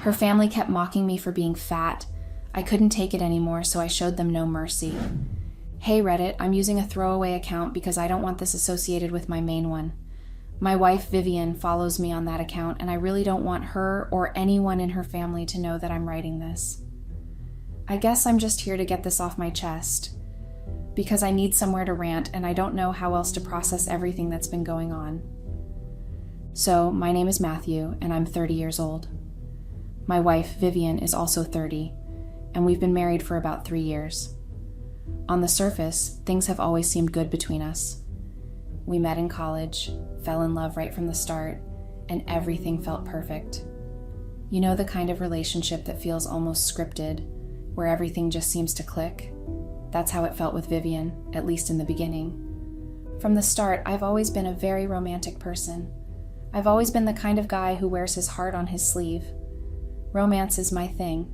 Her family kept mocking me for being fat. I couldn't take it anymore, so I showed them no mercy. Hey Reddit, I'm using a throwaway account because I don't want this associated with my main one. My wife Vivian follows me on that account, and I really don't want her or anyone in her family to know that I'm writing this. I guess I'm just here to get this off my chest, because I need somewhere to rant and I don't know how else to process everything that's been going on. So, my name is Matthew, and I'm 30 years old. My wife, Vivian, is also 30, and we've been married for about 3 years. On the surface, things have always seemed good between us. We met in college, fell in love right from the start, and everything felt perfect. You know the kind of relationship that feels almost scripted, where everything just seems to click? That's how it felt with Vivian, at least in the beginning. From the start, I've always been a very romantic person. I've always been the kind of guy who wears his heart on his sleeve. Romance is my thing.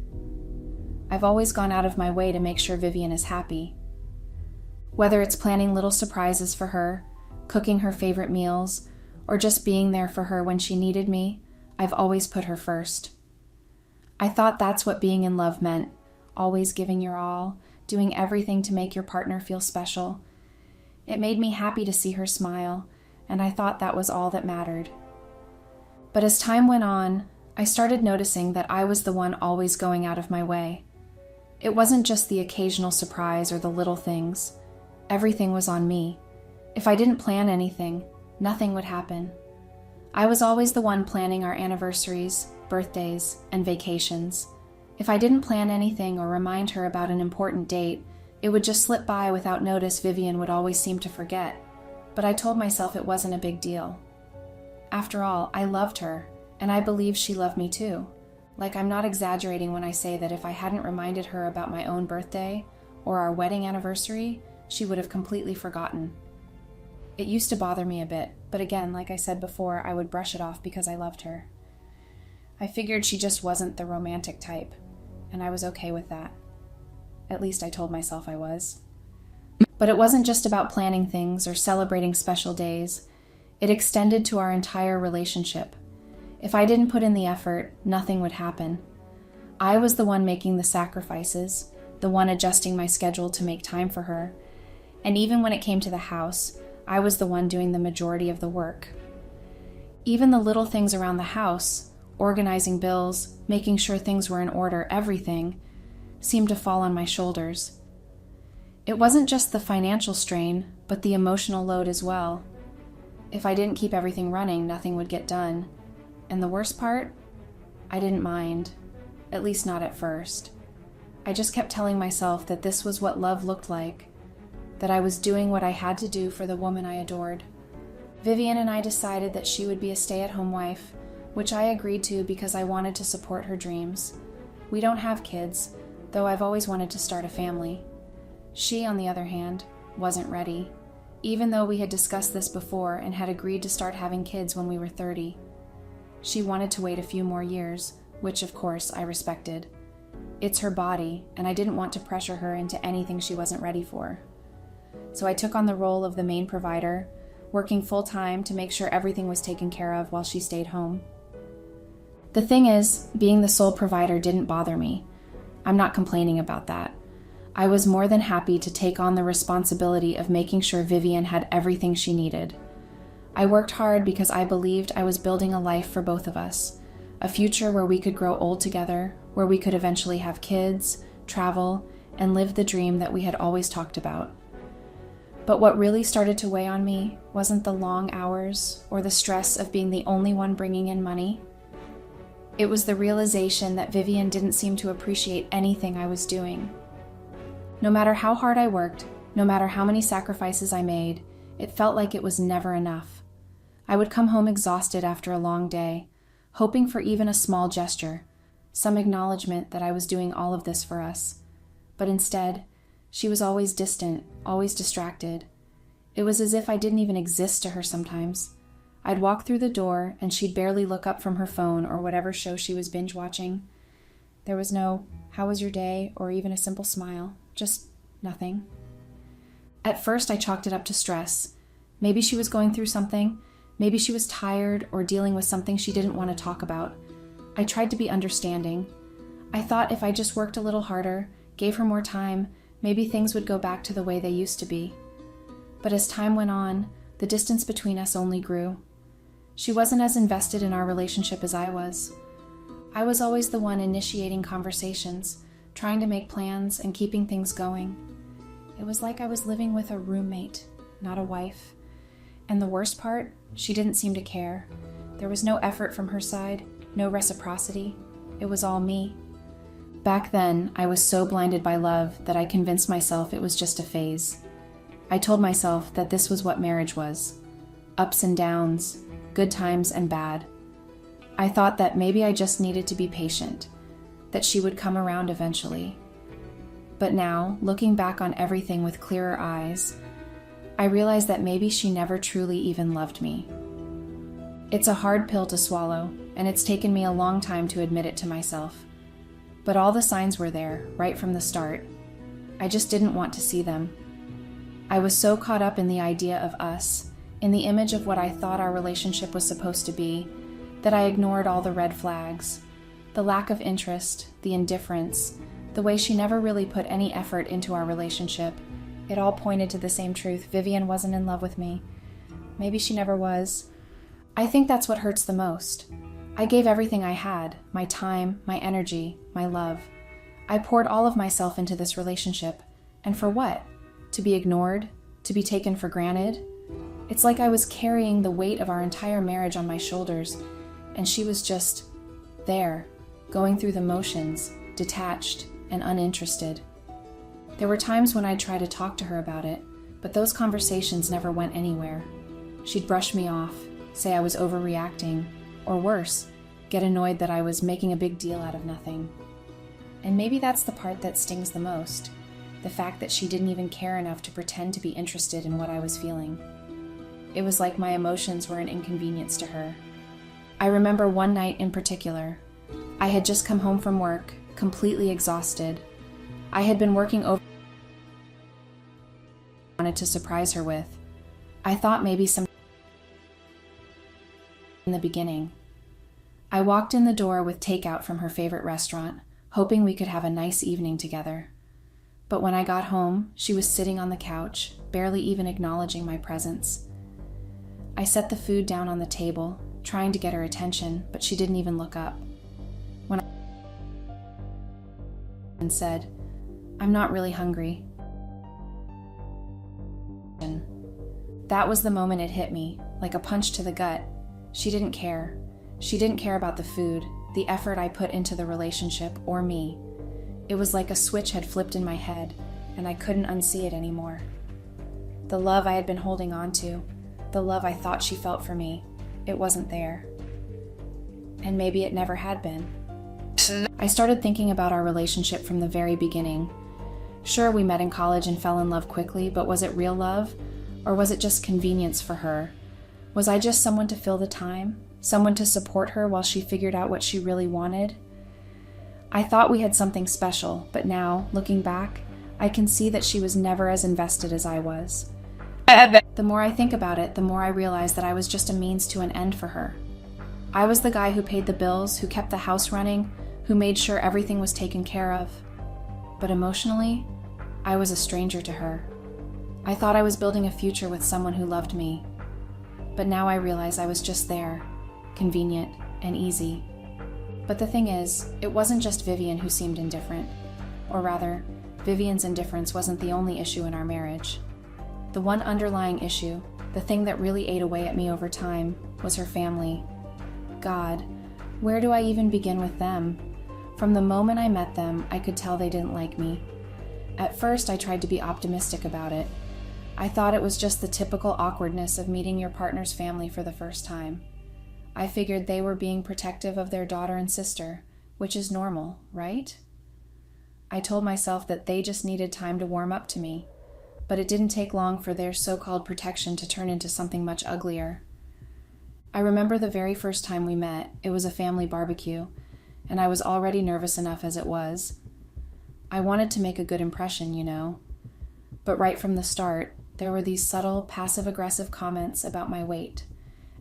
I've always gone out of my way to make sure Vivian is happy. Whether it's planning little surprises for her, cooking her favorite meals, or just being there for her when she needed me, I've always put her first. I thought that's what being in love meant, always giving your all, doing everything to make your partner feel special. It made me happy to see her smile, and I thought that was all that mattered. But as time went on, I started noticing that I was the one always going out of my way. It wasn't just the occasional surprise or the little things. Everything was on me. If I didn't plan anything, nothing would happen. I was always the one planning our anniversaries, birthdays, and vacations. If I didn't plan anything or remind her about an important date, it would just slip by without notice. Vivian would always seem to forget. But I told myself it wasn't a big deal. After all, I loved her, and I believed she loved me too. Like, I'm not exaggerating when I say that if I hadn't reminded her about my own birthday or our wedding anniversary, she would have completely forgotten. It used to bother me a bit, but again, like I said before, I would brush it off because I loved her. I figured she just wasn't the romantic type, and I was okay with that. At least I told myself I was. But it wasn't just about planning things or celebrating special days. It extended to our entire relationship. If I didn't put in the effort, nothing would happen. I was the one making the sacrifices, the one adjusting my schedule to make time for her. And even when it came to the house, I was the one doing the majority of the work. Even the little things around the house, organizing bills, making sure things were in order, everything, seemed to fall on my shoulders. It wasn't just the financial strain, but the emotional load as well. If I didn't keep everything running, nothing would get done. And the worst part? I didn't mind, at least not at first. I just kept telling myself that this was what love looked like, that I was doing what I had to do for the woman I adored. Vivian and I decided that she would be a stay-at-home wife, which I agreed to because I wanted to support her dreams. We don't have kids, though I've always wanted to start a family. She, on the other hand, wasn't ready, even though we had discussed this before and had agreed to start having kids when we were 30. She wanted to wait a few more years, which of course I respected. It's her body, and I didn't want to pressure her into anything she wasn't ready for. So I took on the role of the main provider, working full-time to make sure everything was taken care of while she stayed home. The thing is, being the sole provider didn't bother me. I'm not complaining about that. I was more than happy to take on the responsibility of making sure Vivian had everything she needed. I worked hard because I believed I was building a life for both of us, a future where we could grow old together, where we could eventually have kids, travel, and live the dream that we had always talked about. But what really started to weigh on me wasn't the long hours or the stress of being the only one bringing in money. It was the realization that Vivian didn't seem to appreciate anything I was doing. No matter how hard I worked, no matter how many sacrifices I made, it felt like it was never enough. I would come home exhausted after a long day, hoping for even a small gesture, some acknowledgement that I was doing all of this for us. But instead, she was always distant, always distracted. It was as if I didn't even exist to her sometimes. I'd walk through the door and she'd barely look up from her phone or whatever show she was binge watching. There was no, "How was your day?" or even a simple smile. Just nothing. At first, I chalked it up to stress. Maybe she was going through something. Maybe she was tired or dealing with something she didn't want to talk about. I tried to be understanding. I thought if I just worked a little harder, gave her more time, maybe things would go back to the way they used to be. But as time went on, the distance between us only grew. She wasn't as invested in our relationship as I was. I was always the one initiating conversations, trying to make plans and keeping things going. It was like I was living with a roommate, not a wife. And the worst part, she didn't seem to care. There was no effort from her side, no reciprocity. It was all me. Back then, I was so blinded by love that I convinced myself it was just a phase. I told myself that this was what marriage was. Ups and downs, good times and bad. I thought that maybe I just needed to be patient, that she would come around eventually. But now, looking back on everything with clearer eyes, I realize that maybe she never truly even loved me. It's a hard pill to swallow, and it's taken me a long time to admit it to myself. But all the signs were there, right from the start. I just didn't want to see them. I was so caught up in the idea of us, in the image of what I thought our relationship was supposed to be, that I ignored all the red flags. The lack of interest, the indifference, the way she never really put any effort into our relationship. It all pointed to the same truth. Vivian wasn't in love with me. Maybe she never was. I think that's what hurts the most. I gave everything I had, my time, my energy, my love. I poured all of myself into this relationship. And for what? To be ignored? To be taken for granted? It's like I was carrying the weight of our entire marriage on my shoulders, and she was just there, going through the motions, detached and uninterested. There were times when I'd try to talk to her about it, but those conversations never went anywhere. She'd brush me off, say I was overreacting, or worse, get annoyed that I was making a big deal out of nothing. And maybe that's the part that stings the most, the fact that she didn't even care enough to pretend to be interested in what I was feeling. It was like my emotions were an inconvenience to her. I remember one night in particular. I had just come home from work, completely exhausted. I had been working over I wanted to surprise her with. I thought maybe some in the beginning. I walked in the door with takeout from her favorite restaurant, hoping we could have a nice evening together. But when I got home, she was sitting on the couch, barely even acknowledging my presence. I set the food down on the table, trying to get her attention, but she didn't even look up. When I and said, "I'm not really hungry." That was the moment it hit me, like a punch to the gut. She didn't care. She didn't care about the food, the effort I put into the relationship, or me. It was like a switch had flipped in my head, and I couldn't unsee it anymore. The love I had been holding on to, the love I thought she felt for me, it wasn't there. And maybe it never had been. I started thinking about our relationship from the very beginning. Sure, we met in college and fell in love quickly, but was it real love? Or was it just convenience for her? Was I just someone to fill the time? Someone to support her while she figured out what she really wanted? I thought we had something special, but now, looking back, I can see that she was never as invested as I was. The more I think about it, the more I realize that I was just a means to an end for her. I was the guy who paid the bills, who kept the house running, who made sure everything was taken care of. But emotionally, I was a stranger to her. I thought I was building a future with someone who loved me. But now I realize I was just there, convenient and easy. But the thing is, it wasn't just Vivian who seemed indifferent. Or rather, Vivian's indifference wasn't the only issue in our marriage. The one underlying issue, the thing that really ate away at me over time, was her family. God, where do I even begin with them? From the moment I met them, I could tell they didn't like me. At first, I tried to be optimistic about it. I thought it was just the typical awkwardness of meeting your partner's family for the first time. I figured they were being protective of their daughter and sister, which is normal, right? I told myself that they just needed time to warm up to me, but it didn't take long for their so-called protection to turn into something much uglier. I remember the very first time we met. It was a family barbecue, and I was already nervous enough as it was. I wanted to make a good impression, you know. But right from the start, there were these subtle, passive-aggressive comments about my weight,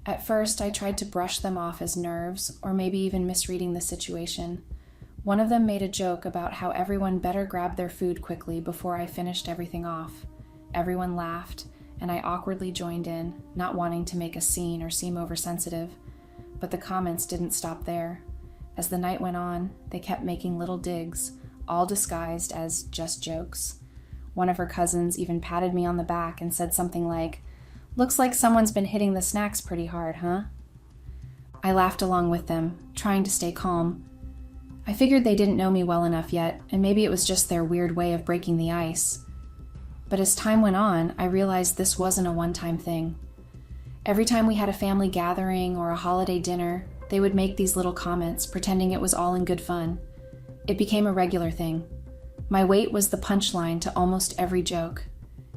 At first, I tried to brush them off as nerves, or maybe even misreading the situation. One of them made a joke about how everyone better grab their food quickly before I finished everything off. Everyone laughed, and I awkwardly joined in, not wanting to make a scene or seem oversensitive. But the comments didn't stop there. As the night went on, they kept making little digs, all disguised as just jokes. One of her cousins even patted me on the back and said something like, "Looks like someone's been hitting the snacks pretty hard, huh?" I laughed along with them, trying to stay calm. I figured they didn't know me well enough yet, and maybe it was just their weird way of breaking the ice. But as time went on, I realized this wasn't a one-time thing. Every time we had a family gathering or a holiday dinner, they would make these little comments, pretending it was all in good fun. It became a regular thing. My weight was the punchline to almost every joke.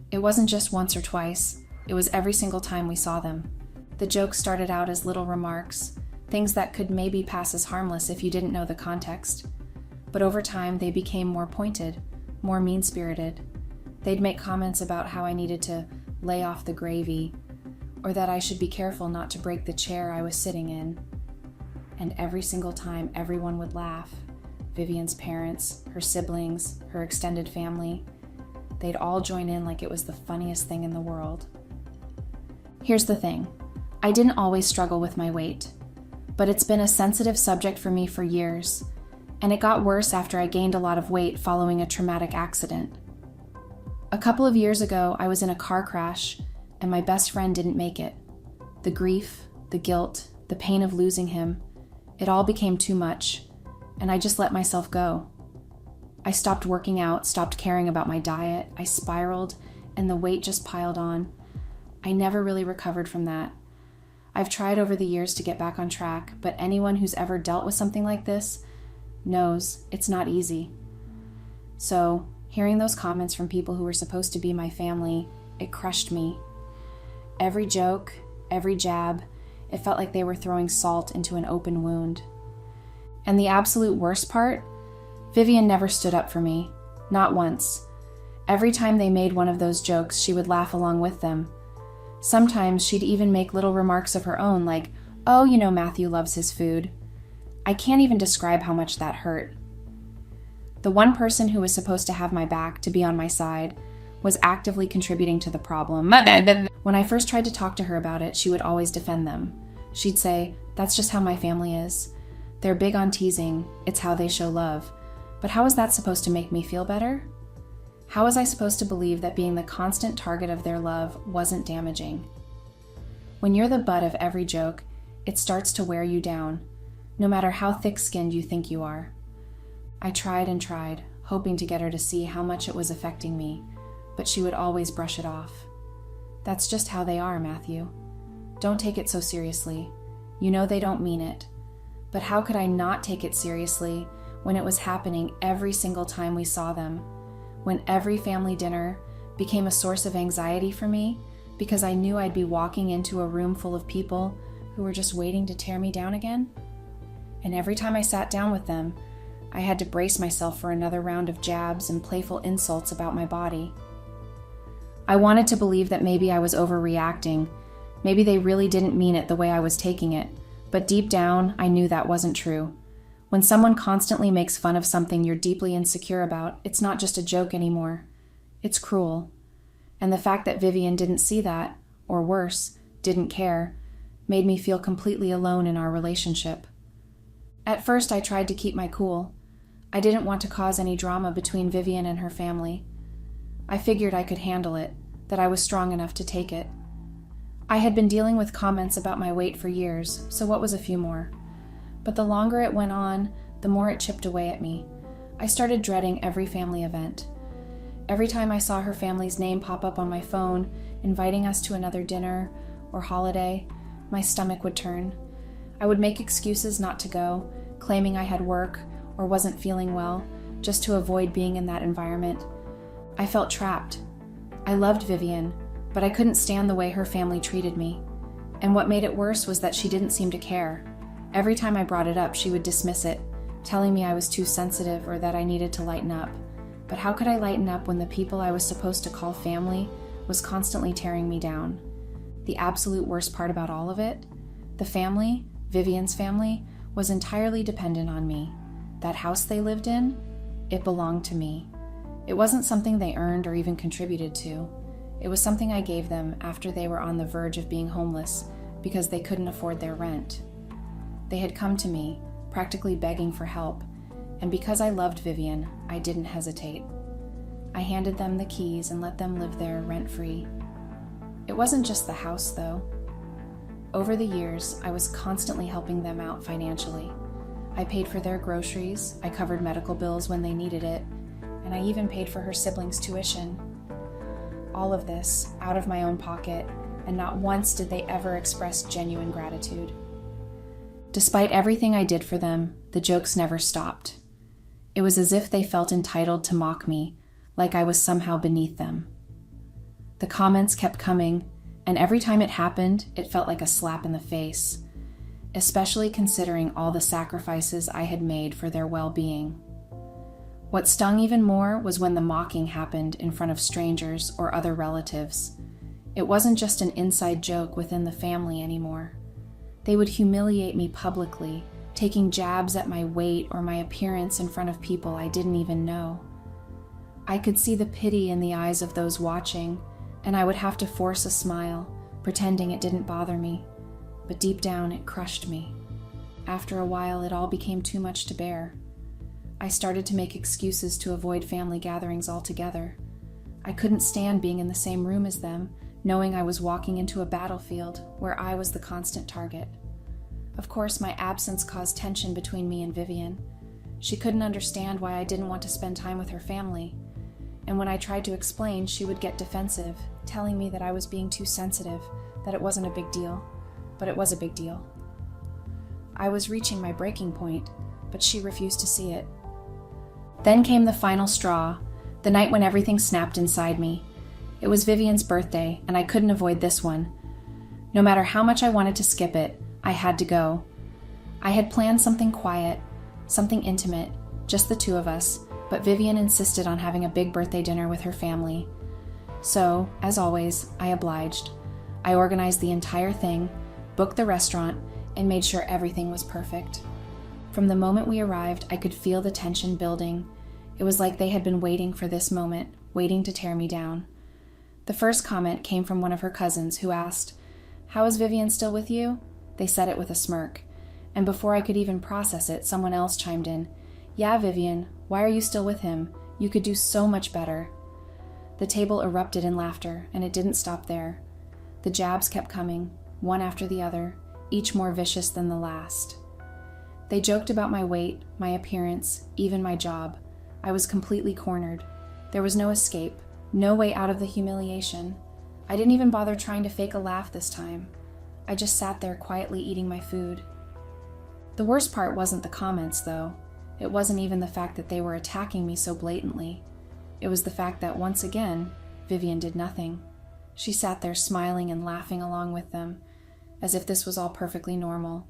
It wasn't just once or twice, it was every single time we saw them. The jokes started out as little remarks, things that could maybe pass as harmless if you didn't know the context. But over time, they became more pointed, more mean-spirited. They'd make comments about how I needed to lay off the gravy, or that I should be careful not to break the chair I was sitting in. And every single time, everyone would laugh. Vivian's parents, her siblings, her extended family. They'd all join in like it was the funniest thing in the world. Here's the thing. I didn't always struggle with my weight, but it's been a sensitive subject for me for years, and it got worse after I gained a lot of weight following a traumatic accident. A couple of years ago, I was in a car crash, and my best friend didn't make it. The grief, the guilt, the pain of losing him, it all became too much, and I just let myself go. I stopped working out, stopped caring about my diet, I spiraled, and the weight just piled on. I never really recovered from that. I've tried over the years to get back on track, but anyone who's ever dealt with something like this knows it's not easy. So, hearing those comments from people who were supposed to be my family, it crushed me. Every joke, every jab, it felt like they were throwing salt into an open wound. And the absolute worst part, Vivian never stood up for me, not once. Every time they made one of those jokes, she would laugh along with them. Sometimes she'd even make little remarks of her own, like, "Oh, you know Matthew loves his food." I can't even describe how much that hurt. The one person who was supposed to have my back, to be on my side, was actively contributing to the problem. When I first tried to talk to her about it, she would always defend them. She'd say, "That's just how my family is. They're big on teasing. It's how they show love." But how was that supposed to make me feel better? How was I supposed to believe that being the constant target of their love wasn't damaging? When you're the butt of every joke, it starts to wear you down, no matter how thick-skinned you think you are. I tried and tried, hoping to get her to see how much it was affecting me, but she would always brush it off. "That's just how they are, Matthew. Don't take it so seriously. You know they don't mean it." But how could I not take it seriously when it was happening every single time we saw them? When every family dinner became a source of anxiety for me because I knew I'd be walking into a room full of people who were just waiting to tear me down again? And every time I sat down with them, I had to brace myself for another round of jabs and playful insults about my body. I wanted to believe that maybe I was overreacting. Maybe they really didn't mean it the way I was taking it. But deep down, I knew that wasn't true. When someone constantly makes fun of something you're deeply insecure about, it's not just a joke anymore. It's cruel. And the fact that Vivian didn't see that, or worse, didn't care, made me feel completely alone in our relationship. At first, I tried to keep my cool. I didn't want to cause any drama between Vivian and her family. I figured I could handle it, that I was strong enough to take it. I had been dealing with comments about my weight for years, so what was a few more? But the longer it went on, the more it chipped away at me. I started dreading every family event. Every time I saw her family's name pop up on my phone, inviting us to another dinner or holiday, my stomach would turn. I would make excuses not to go, claiming I had work or wasn't feeling well, just to avoid being in that environment. I felt trapped. I loved Vivian, but I couldn't stand the way her family treated me. And what made it worse was that she didn't seem to care. Every time I brought it up, she would dismiss it, telling me I was too sensitive or that I needed to lighten up. But how could I lighten up when the people I was supposed to call family was constantly tearing me down? The absolute worst part about all of it? The family, Vivian's family, was entirely dependent on me. That house they lived in, it belonged to me. It wasn't something they earned or even contributed to. It was something I gave them after they were on the verge of being homeless because they couldn't afford their rent. They had come to me, practically begging for help, and because I loved Vivian, I didn't hesitate. I handed them the keys and let them live there rent-free. It wasn't just the house, though. Over the years, I was constantly helping them out financially. I paid for their groceries, I covered medical bills when they needed it, and I even paid for her siblings' tuition. All of this out of my own pocket, and not once did they ever express genuine gratitude. Despite everything I did for them, the jokes never stopped. It was as if they felt entitled to mock me, like I was somehow beneath them. The comments kept coming, and every time it happened, it felt like a slap in the face, especially considering all the sacrifices I had made for their well-being. What stung even more was when the mocking happened in front of strangers or other relatives. It wasn't just an inside joke within the family anymore. They would humiliate me publicly, taking jabs at my weight or my appearance in front of people I didn't even know. I could see the pity in the eyes of those watching, and I would have to force a smile, pretending it didn't bother me, but deep down it crushed me. After a while, it all became too much to bear. I started to make excuses to avoid family gatherings altogether. I couldn't stand being in the same room as them, knowing I was walking into a battlefield where I was the constant target. Of course, my absence caused tension between me and Vivian. She couldn't understand why I didn't want to spend time with her family, and when I tried to explain, she would get defensive, telling me that I was being too sensitive, that it wasn't a big deal, but it was a big deal. I was reaching my breaking point, but she refused to see it. Then came the final straw, the night when everything snapped inside me. It was Vivian's birthday, and I couldn't avoid this one. No matter how much I wanted to skip it, I had to go. I had planned something quiet, something intimate, just the two of us, but Vivian insisted on having a big birthday dinner with her family. So, as always, I obliged. I organized the entire thing, booked the restaurant, and made sure everything was perfect. From the moment we arrived, I could feel the tension building. It was like they had been waiting for this moment, waiting to tear me down. The first comment came from one of her cousins, who asked, "How is Vivian still with you?" They said it with a smirk. And before I could even process it, someone else chimed in, "Yeah, Vivian, why are you still with him? You could do so much better." The table erupted in laughter, and it didn't stop there. The jabs kept coming, one after the other, each more vicious than the last. They joked about my weight, my appearance, even my job. I was completely cornered. There was no escape, no way out of the humiliation. I didn't even bother trying to fake a laugh this time. I just sat there quietly eating my food. The worst part wasn't the comments, though. It wasn't even the fact that they were attacking me so blatantly. It was the fact that, once again, Vivian did nothing. She sat there smiling and laughing along with them, as if this was all perfectly normal,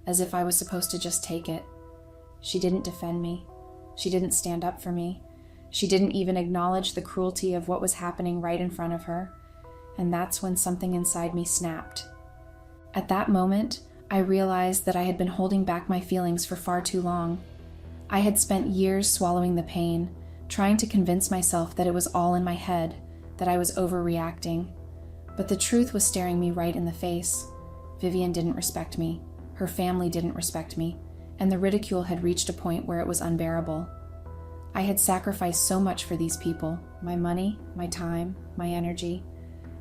as if I was supposed to just take it. She didn't defend me. She didn't stand up for me. She didn't even acknowledge the cruelty of what was happening right in front of her. And that's when something inside me snapped. At that moment, I realized that I had been holding back my feelings for far too long. I had spent years swallowing the pain, trying to convince myself that it was all in my head, that I was overreacting. But the truth was staring me right in the face. Vivian didn't respect me. Her family didn't respect me, and the ridicule had reached a point where it was unbearable. I had sacrificed so much for these people, my money, my time, my energy,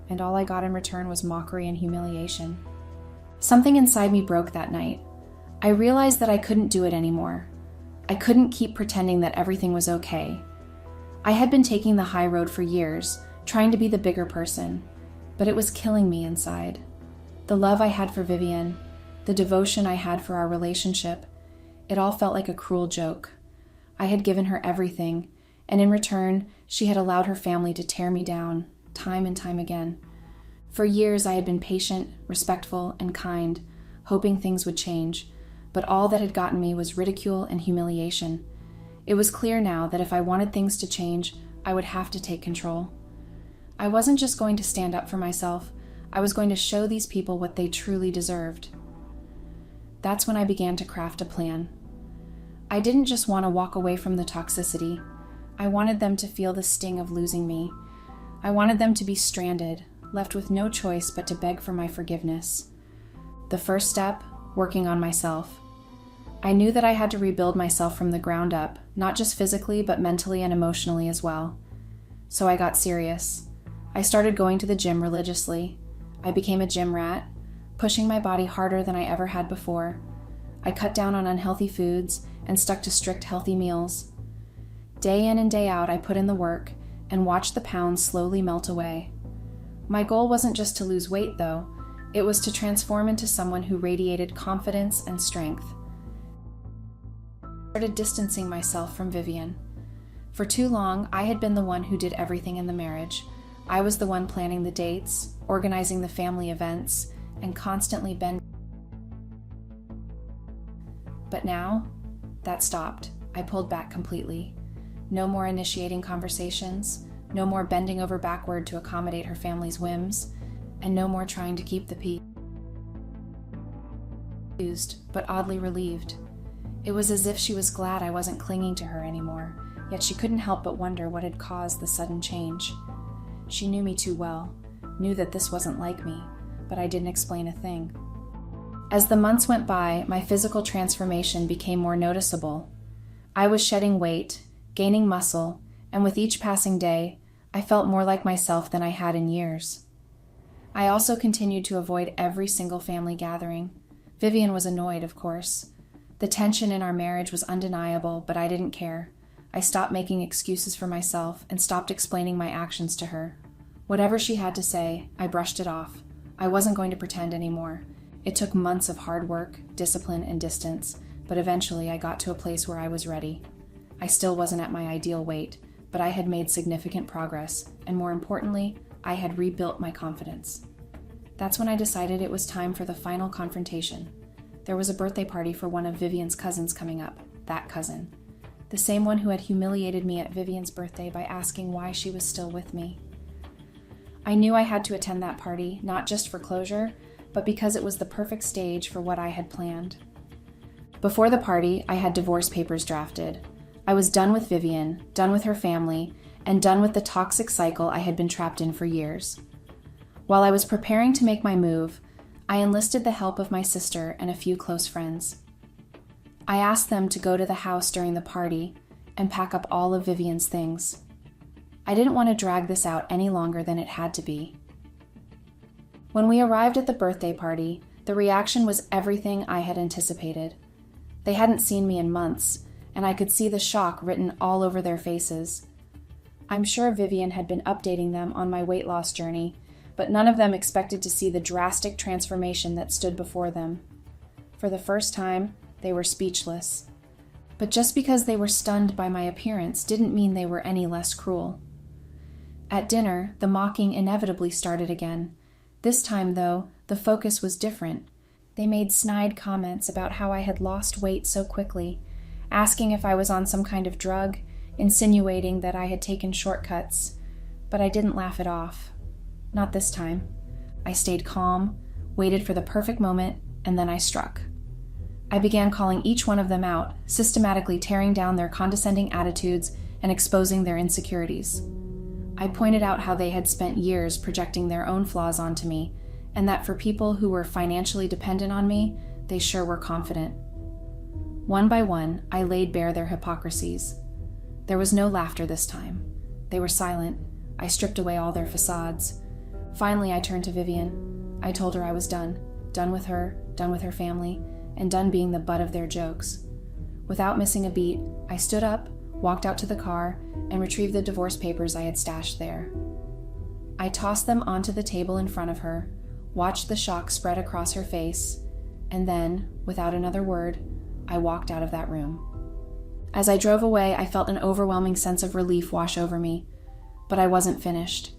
and all I got in return was mockery and humiliation. Something inside me broke that night. I realized that I couldn't do it anymore. I couldn't keep pretending that everything was okay. I had been taking the high road for years, trying to be the bigger person, but it was killing me inside. The love I had for Vivian, the devotion I had for our relationship, it all felt like a cruel joke. I had given her everything, and in return, she had allowed her family to tear me down, time and time again. For years, I had been patient, respectful, and kind, hoping things would change, but all that had gotten me was ridicule and humiliation. It was clear now that if I wanted things to change, I would have to take control. I wasn't just going to stand up for myself, I was going to show these people what they truly deserved. That's when I began to craft a plan. I didn't just want to walk away from the toxicity. I wanted them to feel the sting of losing me. I wanted them to be stranded, left with no choice but to beg for my forgiveness. The first step, working on myself. I knew that I had to rebuild myself from the ground up, not just physically, but mentally and emotionally as well. So I got serious. I started going to the gym religiously. I became a gym rat, pushing my body harder than I ever had before. I cut down on unhealthy foods and stuck to strict healthy meals. Day in and day out, I put in the work and watched the pounds slowly melt away. My goal wasn't just to lose weight, though. It was to transform into someone who radiated confidence and strength. I started distancing myself from Vivian. For too long, I had been the one who did everything in the marriage. I was the one planning the dates, organizing the family events, and constantly bending. But now, that stopped. I pulled back completely. No more initiating conversations, no more bending over backward to accommodate her family's whims, and no more trying to keep the peace. Confused, but oddly relieved. It was as if she was glad I wasn't clinging to her anymore, yet she couldn't help but wonder what had caused the sudden change. She knew me too well, knew that this wasn't like me, but I didn't explain a thing. As the months went by, my physical transformation became more noticeable. I was shedding weight, gaining muscle, and with each passing day, I felt more like myself than I had in years. I also continued to avoid every single family gathering. Vivian was annoyed, of course. The tension in our marriage was undeniable, but I didn't care. I stopped making excuses for myself and stopped explaining my actions to her. Whatever she had to say, I brushed it off. I wasn't going to pretend anymore. It took months of hard work, discipline, and distance, but eventually I got to a place where I was ready. I still wasn't at my ideal weight, but I had made significant progress, and more importantly, I had rebuilt my confidence. That's when I decided it was time for the final confrontation. There was a birthday party for one of Vivian's cousins coming up, that cousin. The same one who had humiliated me at Vivian's birthday by asking why she was still with me. I knew I had to attend that party, not just for closure, but because it was the perfect stage for what I had planned. Before the party, I had divorce papers drafted. I was done with Vivian, done with her family, and done with the toxic cycle I had been trapped in for years. While I was preparing to make my move, I enlisted the help of my sister and a few close friends. I asked them to go to the house during the party and pack up all of Vivian's things. I didn't want to drag this out any longer than it had to be. When we arrived at the birthday party, the reaction was everything I had anticipated. They hadn't seen me in months, and I could see the shock written all over their faces. I'm sure Vivian had been updating them on my weight loss journey, but none of them expected to see the drastic transformation that stood before them. For the first time, they were speechless. But just because they were stunned by my appearance didn't mean they were any less cruel. At dinner, the mocking inevitably started again. This time, though, the focus was different. They made snide comments about how I had lost weight so quickly, asking if I was on some kind of drug, insinuating that I had taken shortcuts. But I didn't laugh it off. Not this time. I stayed calm, waited for the perfect moment, and then I struck. I began calling each one of them out, systematically tearing down their condescending attitudes and exposing their insecurities. I pointed out how they had spent years projecting their own flaws onto me, and that for people who were financially dependent on me, they sure were confident. One by one, I laid bare their hypocrisies. There was no laughter this time. They were silent. I stripped away all their facades. Finally, I turned to Vivian. I told her I was done with her family, and done being the butt of their jokes. Without missing a beat, I stood up, walked out to the car, and retrieved the divorce papers I had stashed there. I tossed them onto the table in front of her, watched the shock spread across her face, and then, without another word, I walked out of that room. As I drove away, I felt an overwhelming sense of relief wash over me, but I wasn't finished.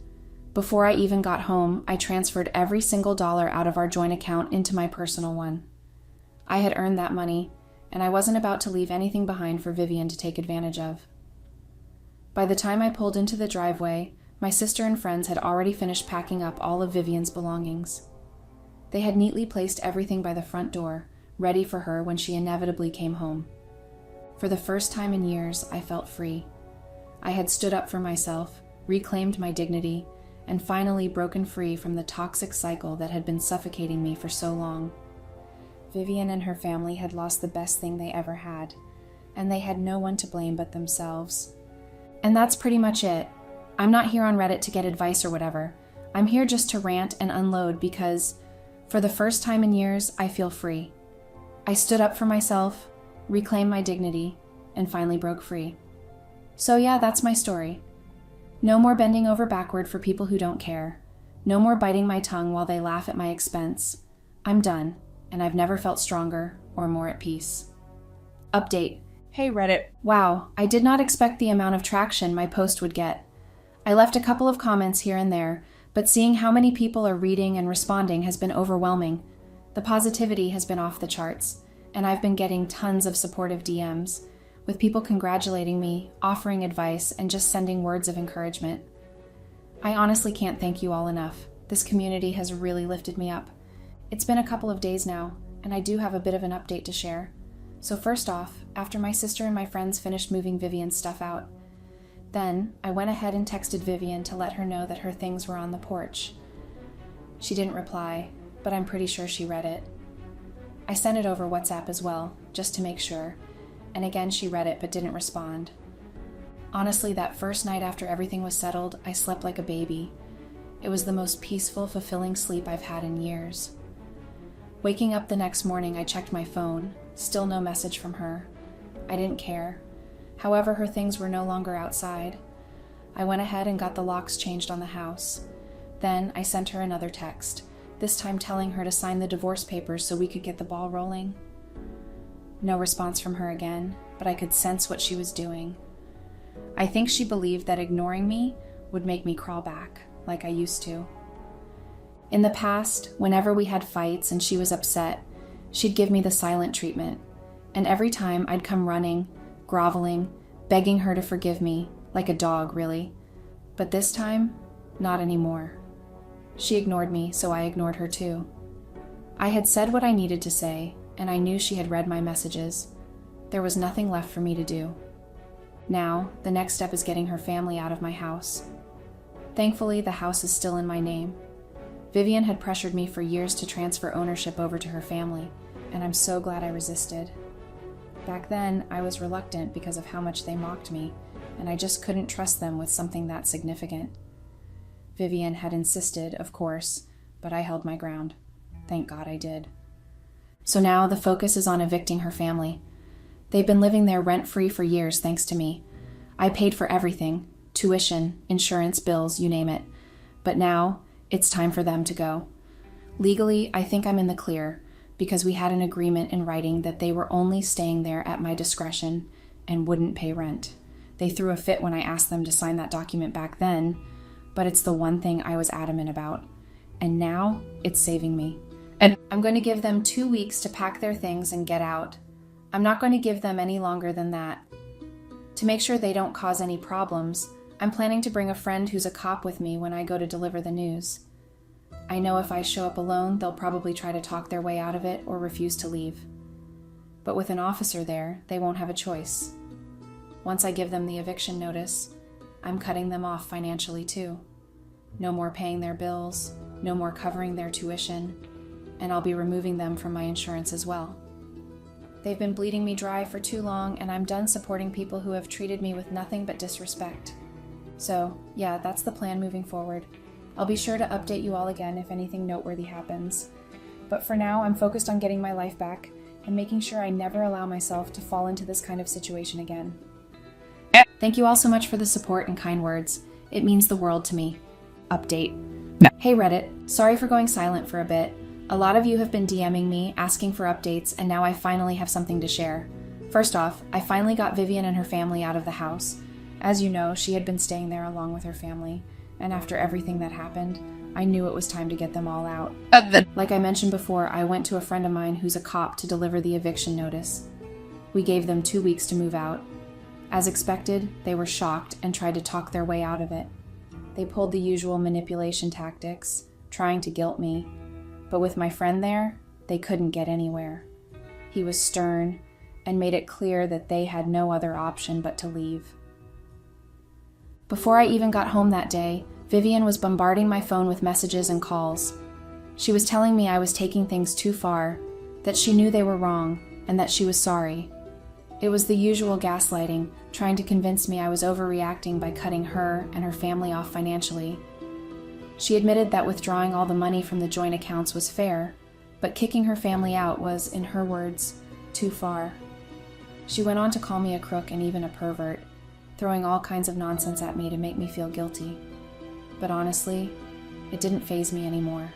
Before I even got home, I transferred every single dollar out of our joint account into my personal one. I had earned that money, and I wasn't about to leave anything behind for Vivian to take advantage of. By the time I pulled into the driveway, my sister and friends had already finished packing up all of Vivian's belongings. They had neatly placed everything by the front door, ready for her when she inevitably came home. For the first time in years, I felt free. I had stood up for myself, reclaimed my dignity, and finally broken free from the toxic cycle that had been suffocating me for so long. Vivian and her family had lost the best thing they ever had, and they had no one to blame but themselves. And that's pretty much it. I'm not here on Reddit to get advice or whatever. I'm here just to rant and unload because, for the first time in years, I feel free. I stood up for myself, reclaimed my dignity, and finally broke free. So yeah, that's my story. No more bending over backward for people who don't care. No more biting my tongue while they laugh at my expense. I'm done, and I've never felt stronger or more at peace. Update. Hey Reddit. Wow, I did not expect the amount of traction my post would get. I left a couple of comments here and there, but seeing how many people are reading and responding has been overwhelming. The positivity has been off the charts, and I've been getting tons of supportive DMs, with people congratulating me, offering advice, and just sending words of encouragement. I honestly can't thank you all enough. This community has really lifted me up. It's been a couple of days now, and I do have a bit of an update to share. So first off, after my sister and my friends finished moving Vivian's stuff out, then I went ahead and texted Vivian to let her know that her things were on the porch. She didn't reply, but I'm pretty sure she read it. I sent it over WhatsApp as well, just to make sure, and again she read it but didn't respond. Honestly, that first night after everything was settled, I slept like a baby. It was the most peaceful, fulfilling sleep I've had in years. Waking up the next morning, I checked my phone. Still no message from her. I didn't care. However, her things were no longer outside. I went ahead and got the locks changed on the house. Then I sent her another text, this time telling her to sign the divorce papers so we could get the ball rolling. No response from her again, but I could sense what she was doing. I think she believed that ignoring me would make me crawl back, like I used to. In the past, whenever we had fights and she was upset, she'd give me the silent treatment, and every time I'd come running, groveling, begging her to forgive me, like a dog, really. But this time, not anymore. She ignored me, so I ignored her too. I had said what I needed to say, and I knew she had read my messages. There was nothing left for me to do. Now, the next step is getting her family out of my house. Thankfully, the house is still in my name. Vivian had pressured me for years to transfer ownership over to her family, and I'm so glad I resisted. Back then, I was reluctant because of how much they mocked me, and I just couldn't trust them with something that significant. Vivian had insisted, of course, but I held my ground. Thank God I did. So now the focus is on evicting her family. They've been living there rent-free for years thanks to me. I paid for everything, tuition, insurance, bills, you name it. But now, it's time for them to go. Legally, I think I'm in the clear, because we had an agreement in writing that they were only staying there at my discretion and wouldn't pay rent. They threw a fit when I asked them to sign that document back then, but it's the one thing I was adamant about. And now, it's saving me. And I'm going to give them 2 weeks to pack their things and get out. I'm not going to give them any longer than that. To make sure they don't cause any problems, I'm planning to bring a friend who's a cop with me when I go to deliver the news. I know if I show up alone, they'll probably try to talk their way out of it or refuse to leave. But with an officer there, they won't have a choice. Once I give them the eviction notice, I'm cutting them off financially too. No more paying their bills, no more covering their tuition, and I'll be removing them from my insurance as well. They've been bleeding me dry for too long, and I'm done supporting people who have treated me with nothing but disrespect. So, yeah, that's the plan moving forward. I'll be sure to update you all again if anything noteworthy happens. But for now, I'm focused on getting my life back and making sure I never allow myself to fall into this kind of situation again. Thank you all so much for the support and kind words. It means the world to me. Update. No. Hey Reddit, sorry for going silent for a bit. A lot of you have been DMing me, asking for updates, and now I finally have something to share. First off, I finally got Vivian and her family out of the house. As you know, she had been staying there along with her family, and after everything that happened, I knew it was time to get them all out. Like I mentioned before, I went to a friend of mine who's a cop to deliver the eviction notice. We gave them 2 weeks to move out. As expected, they were shocked and tried to talk their way out of it. They pulled the usual manipulation tactics, trying to guilt me. But with my friend there, they couldn't get anywhere. He was stern and made it clear that they had no other option but to leave. Before I even got home that day, Vivian was bombarding my phone with messages and calls. She was telling me I was taking things too far, that she knew they were wrong, and that she was sorry. It was the usual gaslighting, trying to convince me I was overreacting by cutting her and her family off financially. She admitted that withdrawing all the money from the joint accounts was fair, but kicking her family out was, in her words, too far. She went on to call me a crook and even a pervert, throwing all kinds of nonsense at me to make me feel guilty. But honestly, it didn't faze me anymore.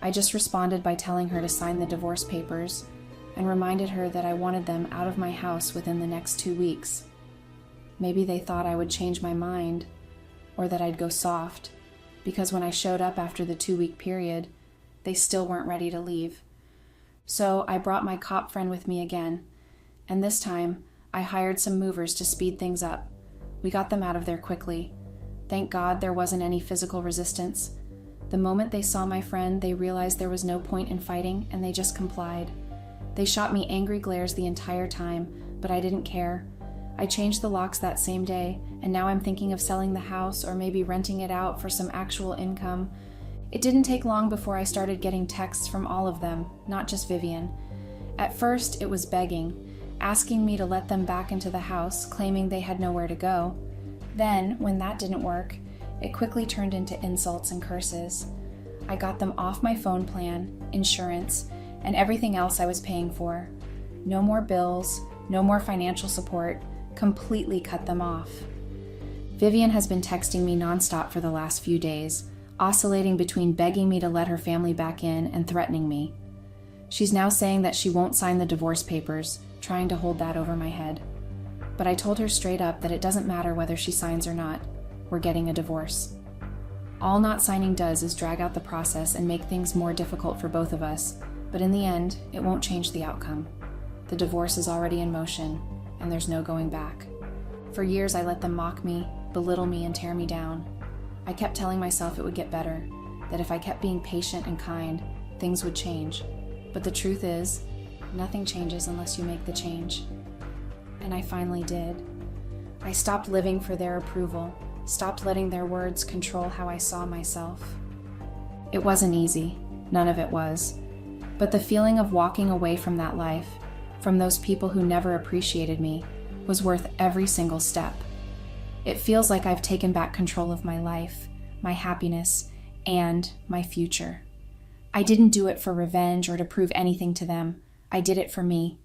I just responded by telling her to sign the divorce papers and reminded her that I wanted them out of my house within the next 2 weeks. Maybe they thought I would change my mind, or that I'd go soft, because when I showed up after the 2-week period, they still weren't ready to leave. So I brought my cop friend with me again, and this time I hired some movers to speed things up. We got them out of there quickly. Thank God there wasn't any physical resistance. The moment they saw my friend, they realized there was no point in fighting, and they just complied. They shot me angry glares the entire time, but I didn't care. I changed the locks that same day, and now I'm thinking of selling the house or maybe renting it out for some actual income. It didn't take long before I started getting texts from all of them, not just Vivian. At first, it was begging, asking me to let them back into the house, claiming they had nowhere to go. Then, when that didn't work, it quickly turned into insults and curses. I got them off my phone plan, insurance, and everything else I was paying for. No more bills, no more financial support, completely cut them off. Vivian has been texting me nonstop for the last few days, oscillating between begging me to let her family back in and threatening me. She's now saying that she won't sign the divorce papers, trying to hold that over my head. But I told her straight up that it doesn't matter whether she signs or not. We're getting a divorce. All not signing does is drag out the process and make things more difficult for both of us, but in the end, it won't change the outcome. The divorce is already in motion, and there's no going back. For years, I let them mock me, belittle me, and tear me down. I kept telling myself it would get better, that if I kept being patient and kind, things would change. But the truth is, nothing changes unless you make the change. And I finally did. I stopped living for their approval, stopped letting their words control how I saw myself. It wasn't easy, none of it was. But the feeling of walking away from that life, from those people who never appreciated me, was worth every single step. It feels like I've taken back control of my life, my happiness, and my future. I didn't do it for revenge or to prove anything to them. I did it for me.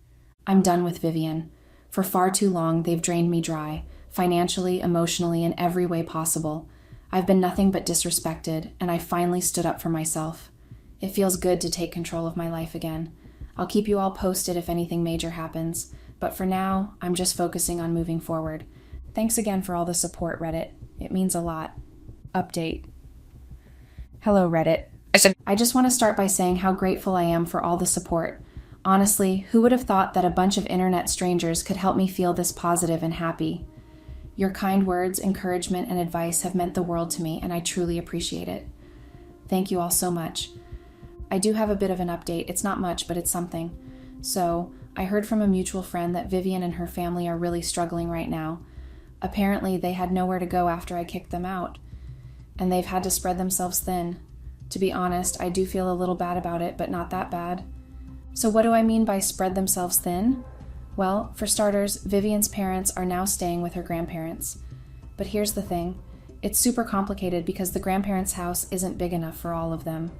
I'm done with Vivian. For far too long, they've drained me dry, financially, emotionally, in every way possible. I've been nothing but disrespected, and I finally stood up for myself. It feels good to take control of my life again. I'll keep you all posted if anything major happens, but for now, I'm just focusing on moving forward. Thanks again for all the support, Reddit. It means a lot. Update. Hello, Reddit. I just want to start by saying how grateful I am for all the support. Honestly, who would have thought that a bunch of internet strangers could help me feel this positive and happy? Your kind words, encouragement, and advice have meant the world to me, and I truly appreciate it. Thank you all so much. I do have a bit of an update. It's not much, but it's something. So, I heard from a mutual friend that Vivian and her family are really struggling right now. Apparently, they had nowhere to go after I kicked them out, and they've had to spread themselves thin. To be honest, I do feel a little bad about it, but not that bad. So what do I mean by spread themselves thin? Well, for starters, Vivian's parents are now staying with her grandparents. But here's the thing. It's super complicated because the grandparents' house isn't big enough for all of them.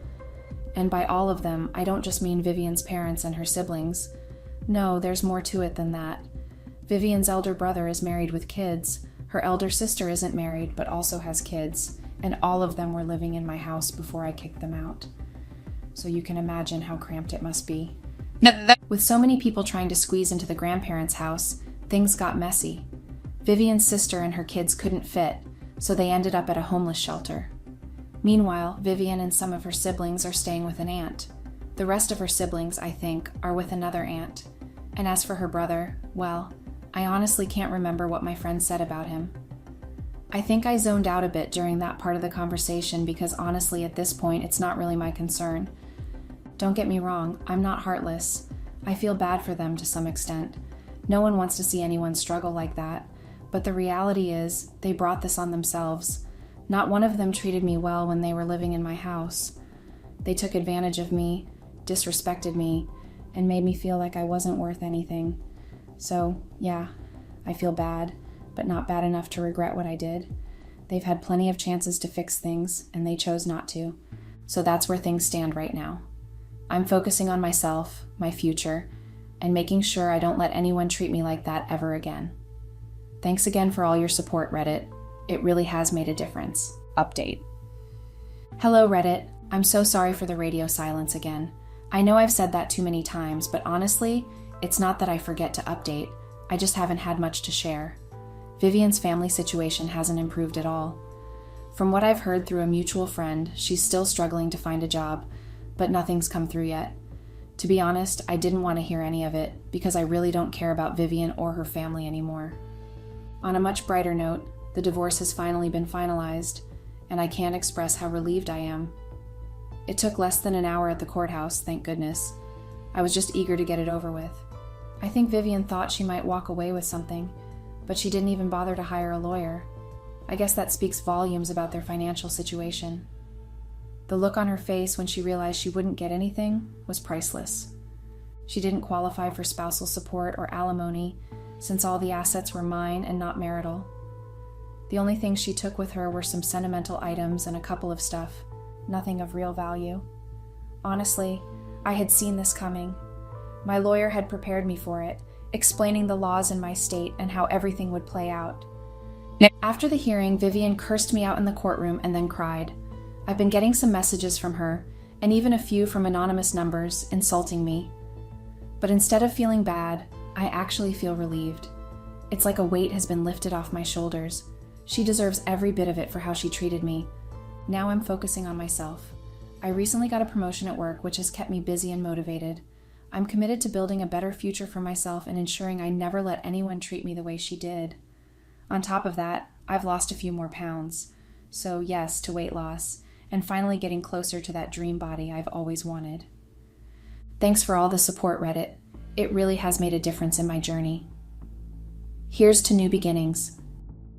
And by all of them, I don't just mean Vivian's parents and her siblings. No, there's more to it than that. Vivian's elder brother is married with kids. Her elder sister isn't married, but also has kids. And all of them were living in my house before I kicked them out. So you can imagine how cramped it must be. With so many people trying to squeeze into the grandparents' house, things got messy. Vivian's sister and her kids couldn't fit, so they ended up at a homeless shelter. Meanwhile, Vivian and some of her siblings are staying with an aunt. The rest of her siblings, I think, are with another aunt. And as for her brother, well, I honestly can't remember what my friend said about him. I think I zoned out a bit during that part of the conversation because honestly at this point it's not really my concern. Don't get me wrong, I'm not heartless. I feel bad for them to some extent. No one wants to see anyone struggle like that, but the reality is they brought this on themselves. Not one of them treated me well when they were living in my house. They took advantage of me, disrespected me, and made me feel like I wasn't worth anything. So, yeah, I feel bad, but not bad enough to regret what I did. They've had plenty of chances to fix things, and they chose not to. So that's where things stand right now. I'm focusing on myself, my future, and making sure I don't let anyone treat me like that ever again. Thanks again for all your support, Reddit. It really has made a difference. Update. Hello, Reddit. I'm so sorry for the radio silence again. I know I've said that too many times, but honestly, it's not that I forget to update. I just haven't had much to share. Vivian's family situation hasn't improved at all. From what I've heard through a mutual friend, she's still struggling to find a job, but nothing's come through yet. To be honest, I didn't want to hear any of it because I really don't care about Vivian or her family anymore. On a much brighter note, the divorce has finally been finalized, and I can't express how relieved I am. It took less than an hour at the courthouse, thank goodness. I was just eager to get it over with. I think Vivian thought she might walk away with something, but she didn't even bother to hire a lawyer. I guess that speaks volumes about their financial situation. The look on her face when she realized she wouldn't get anything was priceless. She didn't qualify for spousal support or alimony, since all the assets were mine and not marital. The only things she took with her were some sentimental items and a couple of stuff, nothing of real value. Honestly, I had seen this coming. My lawyer had prepared me for it, explaining the laws in my state and how everything would play out. After the hearing, Vivian cursed me out in the courtroom and then cried. I've been getting some messages from her, and even a few from anonymous numbers, insulting me. But instead of feeling bad, I actually feel relieved. It's like a weight has been lifted off my shoulders. She deserves every bit of it for how she treated me. Now I'm focusing on myself. I recently got a promotion at work, which has kept me busy and motivated. I'm committed to building a better future for myself and ensuring I never let anyone treat me the way she did. On top of that, I've lost a few more pounds. So yes, to weight loss, and finally getting closer to that dream body I've always wanted. Thanks for all the support, Reddit. It really has made a difference in my journey. Here's to new beginnings.